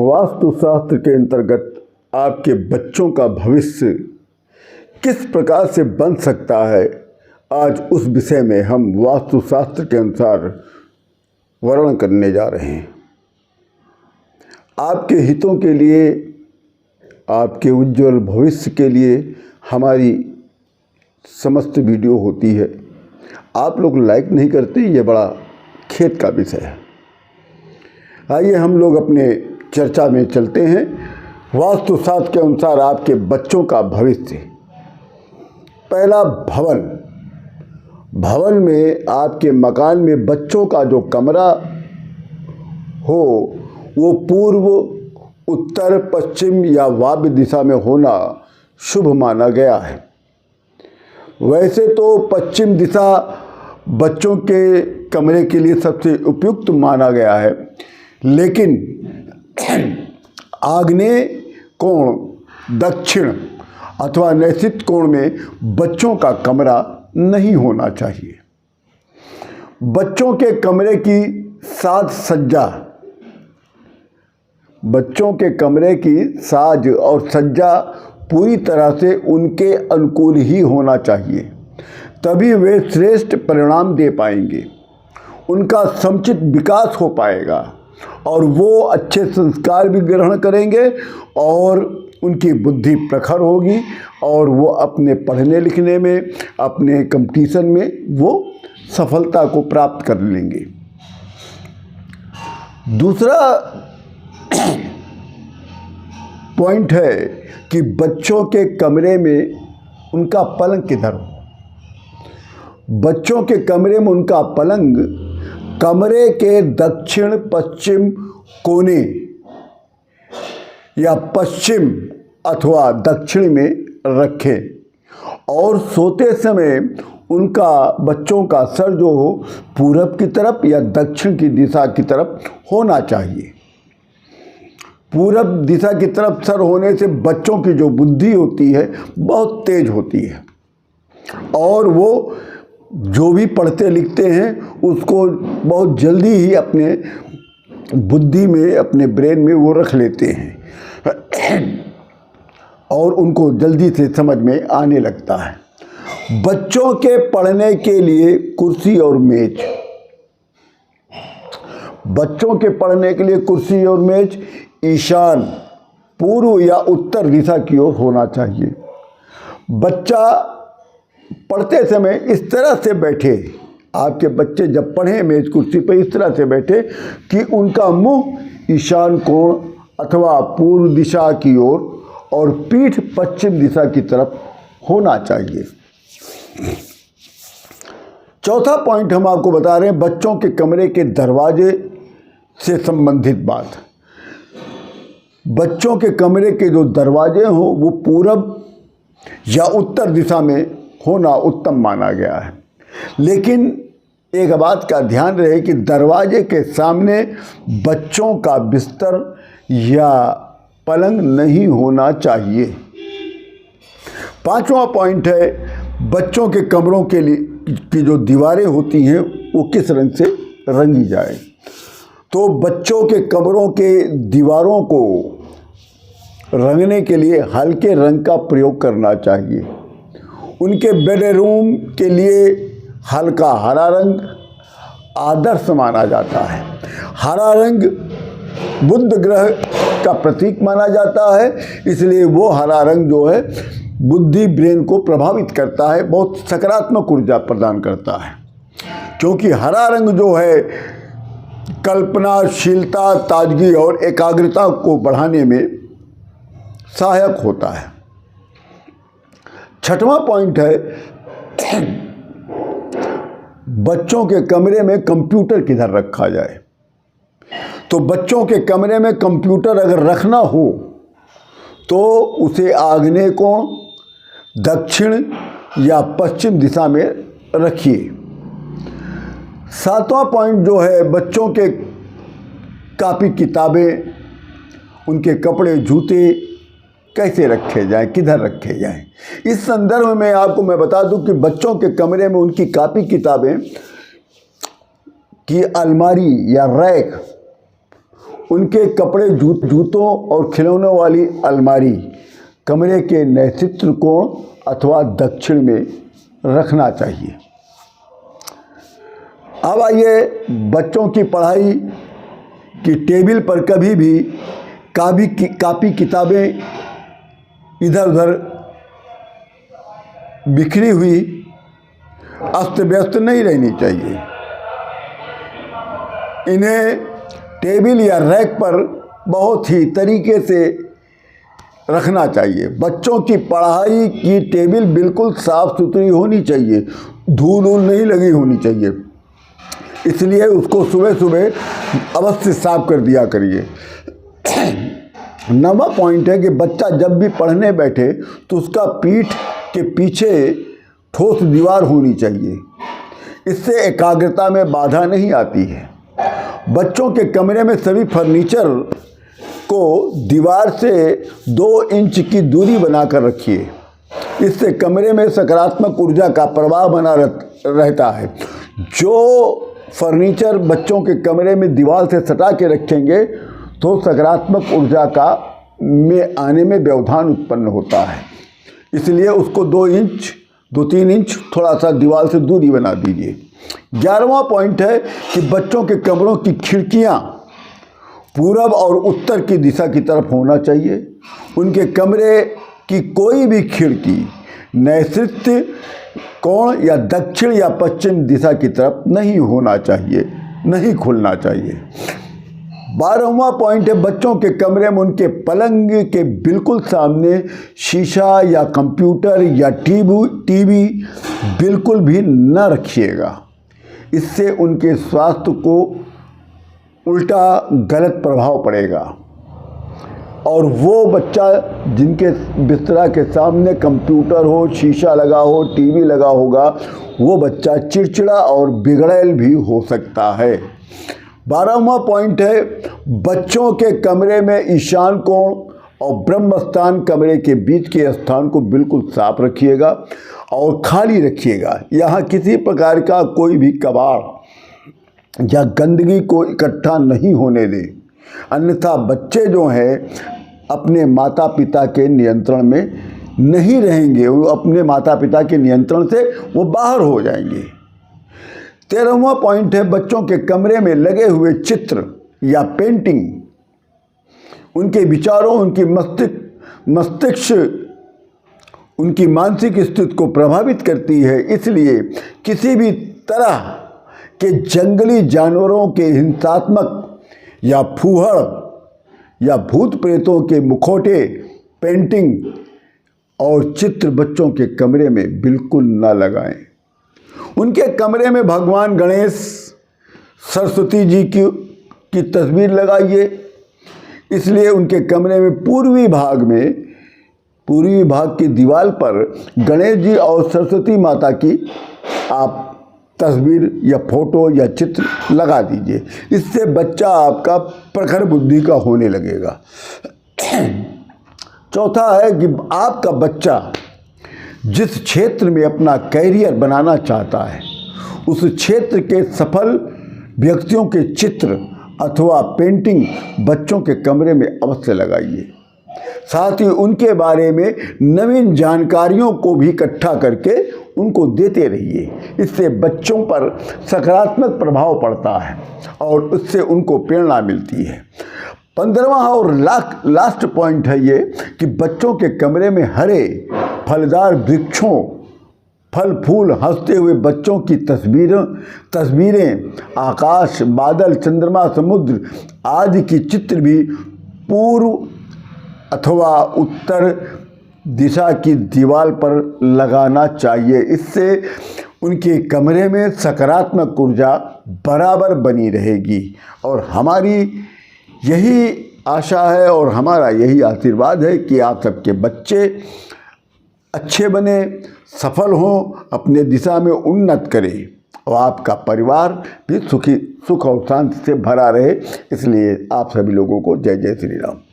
वास्तुशास्त्र के अंतर्गत आपके बच्चों का भविष्य किस प्रकार से बन सकता है, आज उस विषय में हम वास्तुशास्त्र के अनुसार वर्णन करने जा रहे हैं। आपके हितों के लिए, आपके उज्जवल भविष्य के लिए हमारी समस्त वीडियो होती है। आप लोग लाइक नहीं करते, ये बड़ा खेद का विषय है। आइए हम लोग अपने चर्चा में चलते हैं। वास्तुशास्त्र के अनुसार आपके बच्चों का भविष्य। पहला, भवन। भवन में आपके मकान में बच्चों का जो कमरा हो वो पूर्व, उत्तर, पश्चिम या वायव्य दिशा में होना शुभ माना गया है। वैसे तो पश्चिम दिशा बच्चों के कमरे के लिए सबसे उपयुक्त माना गया है, लेकिन आग्नेय कोण, दक्षिण अथवा नैऋत्य कोण में बच्चों का कमरा नहीं होना चाहिए। बच्चों के कमरे की साज सज्जा, बच्चों के कमरे की साज और सज्जा पूरी तरह से उनके अनुकूल ही होना चाहिए, तभी वे श्रेष्ठ परिणाम दे पाएंगे, उनका समुचित विकास हो पाएगा और वो अच्छे संस्कार भी ग्रहण करेंगे और उनकी बुद्धि प्रखर होगी और वो अपने पढ़ने लिखने में, अपने कंपटीशन में वो सफलता को प्राप्त कर लेंगे। दूसरा पॉइंट है कि बच्चों के कमरे में उनका पलंग किधर हो। बच्चों के कमरे में उनका पलंग कमरे के दक्षिण पश्चिम कोने या पश्चिम अथवा दक्षिण में रखें और सोते समय उनका, बच्चों का सर जो हो पूरब की तरफ या दक्षिण की दिशा की तरफ होना चाहिए। पूरब दिशा की तरफ सर होने से बच्चों की जो बुद्धि होती है बहुत तेज होती है और वो जो भी पढ़ते लिखते हैं उसको बहुत जल्दी ही अपने बुद्धि में, अपने ब्रेन में वो रख लेते हैं और उनको जल्दी से समझ में आने लगता है। बच्चों के पढ़ने के लिए कुर्सी और मेज, बच्चों के पढ़ने के लिए कुर्सी और मेज ईशान, पूर्व या उत्तर दिशा की ओर होना चाहिए। बच्चा पढ़ते समय इस तरह से बैठे, आपके बच्चे जब पढ़ें मेज कुर्सी पर इस तरह से बैठे कि उनका मुंह ईशान कोण अथवा पूर्व दिशा की ओर और पीठ पश्चिम दिशा की तरफ होना चाहिए। चौथा पॉइंट हम आपको बता रहे हैं बच्चों के कमरे के दरवाजे से संबंधित बात। बच्चों के कमरे के जो दरवाजे हों वो पूरब या उत्तर दिशा में होना उत्तम माना गया है, लेकिन एक बात का ध्यान रहे कि दरवाजे के सामने बच्चों का बिस्तर या पलंग नहीं होना चाहिए। पांचवा पॉइंट है बच्चों के कमरों के लिए की जो दीवारें होती हैं वो किस रंग से रंगी जाए। तो बच्चों के कमरों के दीवारों को रंगने के लिए हल्के रंग का प्रयोग करना चाहिए। उनके बेडरूम के लिए हल्का हरा रंग आदर्श माना जाता है। हरा रंग बुध ग्रह का प्रतीक माना जाता है, इसलिए वो हरा रंग जो है बुद्धि, ब्रेन को प्रभावित करता है, बहुत सकारात्मक ऊर्जा प्रदान करता है, क्योंकि हरा रंग जो है कल्पनाशीलता, ताजगी और एकाग्रता को बढ़ाने में सहायक होता है। छठवां पॉइंट है बच्चों के कमरे में कंप्यूटर किधर रखा जाए। तो बच्चों के कमरे में कंप्यूटर अगर रखना हो तो उसे आग्नेय कोण, दक्षिण या पश्चिम दिशा में रखिए। सातवां पॉइंट जो है बच्चों के कापी किताबें, उनके कपड़े, जूते कैसे रखे जाएं, किधर रखे जाएं। इस संदर्भ में आपको मैं बता दूं कि बच्चों के कमरे में उनकी कापी किताबें की अलमारी या रैक उनके कपड़े, जूतों और खिलौनों वाली अलमारी कमरे के नैऋत्य कोण अथवा दक्षिण में रखना चाहिए। अब आइए, बच्चों की पढ़ाई की टेबल पर कभी भी कापी किताबें इधर उधर बिखरी हुई अस्त व्यस्त नहीं रहनी चाहिए। इन्हें टेबल या रैक पर बहुत ही तरीके से रखना चाहिए। बच्चों की पढ़ाई की टेबल बिल्कुल साफ सुथरी होनी चाहिए, धूल नहीं लगी होनी चाहिए, इसलिए उसको सुबह सुबह अवश्य साफ कर दिया करिए। 9वां पॉइंट है कि बच्चा जब भी पढ़ने बैठे तो उसका पीठ के पीछे ठोस दीवार होनी चाहिए, इससे एकाग्रता में बाधा नहीं आती है। बच्चों के कमरे में सभी फर्नीचर को दीवार से 2 इंच की दूरी बनाकर रखिए, इससे कमरे में सकारात्मक ऊर्जा का प्रवाह बना रहता है। जो फर्नीचर बच्चों के कमरे में दीवार से सटा के रखेंगे तो सकारात्मक ऊर्जा का में आने में व्यवधान उत्पन्न होता है, इसलिए उसको 2-3 इंच थोड़ा सा दीवार से दूरी बना दीजिए। 11वां पॉइंट है कि बच्चों के कमरों की खिड़कियां पूरब और उत्तर की दिशा की तरफ होना चाहिए। उनके कमरे की कोई भी खिड़की नैऋत्य कोण या दक्षिण या पश्चिम दिशा की तरफ नहीं होना चाहिए, नहीं खुलना चाहिए। 12वां पॉइंट है, बच्चों के कमरे में उनके पलंग के बिल्कुल सामने शीशा या कंप्यूटर या टीवी बिल्कुल भी न रखिएगा, इससे उनके स्वास्थ्य को उल्टा गलत प्रभाव पड़ेगा। और वो बच्चा जिनके बिस्तरा के सामने कंप्यूटर हो, शीशा लगा हो, टीवी लगा होगा, वो बच्चा चिड़चिड़ा और बिगड़ैल भी हो सकता है। 12वां पॉइंट है, बच्चों के कमरे में ईशान कोण और ब्रह्म स्थान कमरे के बीच के स्थान को बिल्कुल साफ रखिएगा और खाली रखिएगा। यहाँ किसी प्रकार का कोई भी कबाड़ या गंदगी को इकट्ठा नहीं होने दें, अन्यथा बच्चे जो हैं अपने माता पिता के नियंत्रण में नहीं रहेंगे, वो अपने माता पिता के नियंत्रण से वो बाहर हो जाएंगे। 13वां पॉइंट है, बच्चों के कमरे में लगे हुए चित्र या पेंटिंग उनके विचारों, उनकी मस्तिष्क, उनकी मानसिक स्थिति को प्रभावित करती है, इसलिए किसी भी तरह के जंगली जानवरों के हिंसात्मक या फूहड़ या भूत प्रेतों के मुखौटे, पेंटिंग और चित्र बच्चों के कमरे में बिल्कुल न लगाएं। उनके कमरे में भगवान गणेश, सरस्वती जी की तस्वीर लगाइए, इसलिए उनके कमरे में पूर्वी भाग की दीवार पर गणेश जी और सरस्वती माता की आप तस्वीर या फोटो या चित्र लगा दीजिए, इससे बच्चा आपका प्रखर बुद्धि का होने लगेगा। चौथा है कि आपका बच्चा जिस क्षेत्र में अपना कैरियर बनाना चाहता है, उस क्षेत्र के सफल व्यक्तियों के चित्र अथवा पेंटिंग बच्चों के कमरे में अवश्य लगाइए। साथ ही उनके बारे में नवीन जानकारियों को भी इकट्ठा करके उनको देते रहिए, इससे बच्चों पर सकारात्मक प्रभाव पड़ता है और उससे उनको प्रेरणा मिलती है। 15वां और लास्ट पॉइंट है ये कि बच्चों के कमरे में हरे फलदार वृक्षों, फल फूल, हंसते हुए बच्चों की तस्वीरें, आकाश, बादल, चंद्रमा, समुद्र आदि की चित्र भी पूर्व अथवा उत्तर दिशा की दीवार पर लगाना चाहिए, इससे उनके कमरे में सकारात्मक ऊर्जा बराबर बनी रहेगी। और हमारी यही आशा है और हमारा यही आशीर्वाद है कि आप सबके बच्चे अच्छे बने, सफल हों, अपने दिशा में उन्नत करें और आपका परिवार भी सुख और शांति से भरा रहे। इसलिए आप सभी लोगों को जय जय श्री राम।